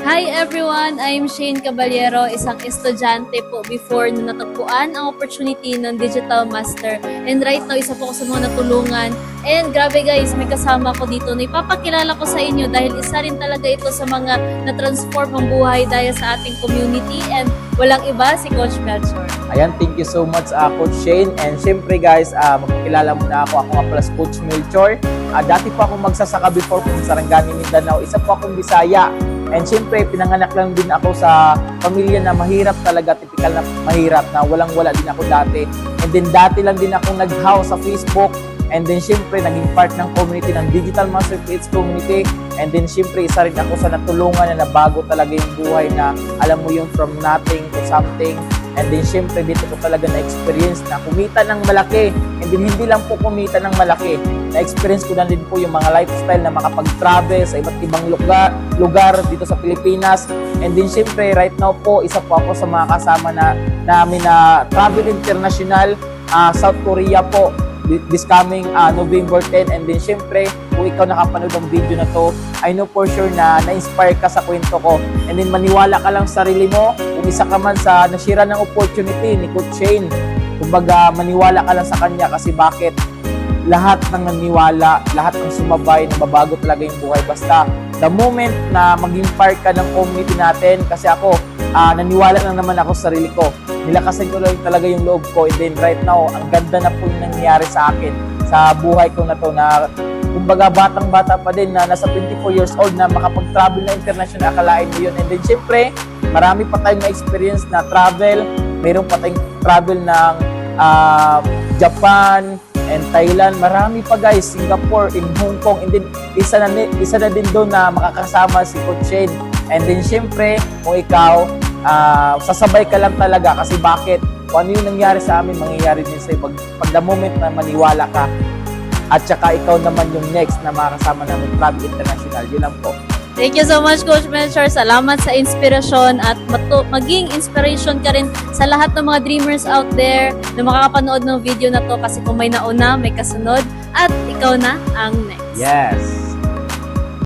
Hi everyone! I'm Shane Caballero, isang estudyante po before na natagpuan ang opportunity ng Digital Master. And right now, isa po ako sa mga natulungan. And grabe guys, may kasama ko dito na ipapakilala ko sa inyo dahil isa rin talaga ito sa mga na-transform ang buhay dahil sa ating community. And walang iba, si Coach Melchor. Ayan, thank you so much Coach Shane. And syempre guys, magpakilala muna ako. Ako nga pala si Coach Melchor. Dati po ako magsasaka before kung Sarangani, Mindanao. Isa po akong Bisaya. And syempre, pinanganak lang din ako sa pamilya na mahirap talaga, typical na mahirap, na walang-wala din ako dati. And then dati lang din ako nag-house sa Facebook. And then syempre, naging part ng community ng Digital Master Creates Community. And then syempre, isa rin ako sa natulungan na nabago talaga yung buhay na alam mo yung from nothing to something. And then syempre, dito ko talaga na-experience na kumita ng malaki. And then hindi lang po kumita ng malaki. Na-experience ko na din po yung mga lifestyle na makapag-travel sa iba't ibang lugar dito sa Pilipinas. And then syempre, right now po, isa po ako sa mga kasama namin na travel international, South Korea po, this coming November 10. And then syempre, kung ikaw nakapanood ng video na to, I know for sure na na-inspire ka sa kwento ko. And then maniwala ka lang sa sarili mo. Kung isa ka man sa nasira ng opportunity ni Coach Shane, kumbaga maniwala ka lang sa kanya kasi bakit? Lahat ng naniwala, lahat ng sumabay, nababago talaga yung buhay. Basta the moment na maging part ka ng community natin, kasi ako, naniwala lang naman ako sa sarili ko. Nilakasan ko lang talaga yung loob ko. And then right now, ang ganda na po yung nangyayari sa akin, sa buhay ko na to, na kumbaga batang-bata pa din, na nasa 24 years old na makapag-travel na international, akalain mo yun. And then syempre, marami pa tayong na-experience na travel. Mayroon pa tayong travel ng Japan and Thailand. Marami pa guys, Singapore, in Hong Kong. And then isa na din doon na makakasama si Coach Shane. And then syempre, kung ikaw, sasabay ka lang talaga kasi bakit? Kung ano yung nangyari sa amin, mangyayari din sa'yo pag the moment na maniwala ka. At saka ikaw naman yung next na makakasama namin Travel International. Yun lang po. Thank you so much, Coach Melchor. Salamat sa inspirasyon at maging inspiration ka rin sa lahat ng mga dreamers out there na makakapanood ng video na to kasi kung may nauna, may kasunod at ikaw na ang next. Yes!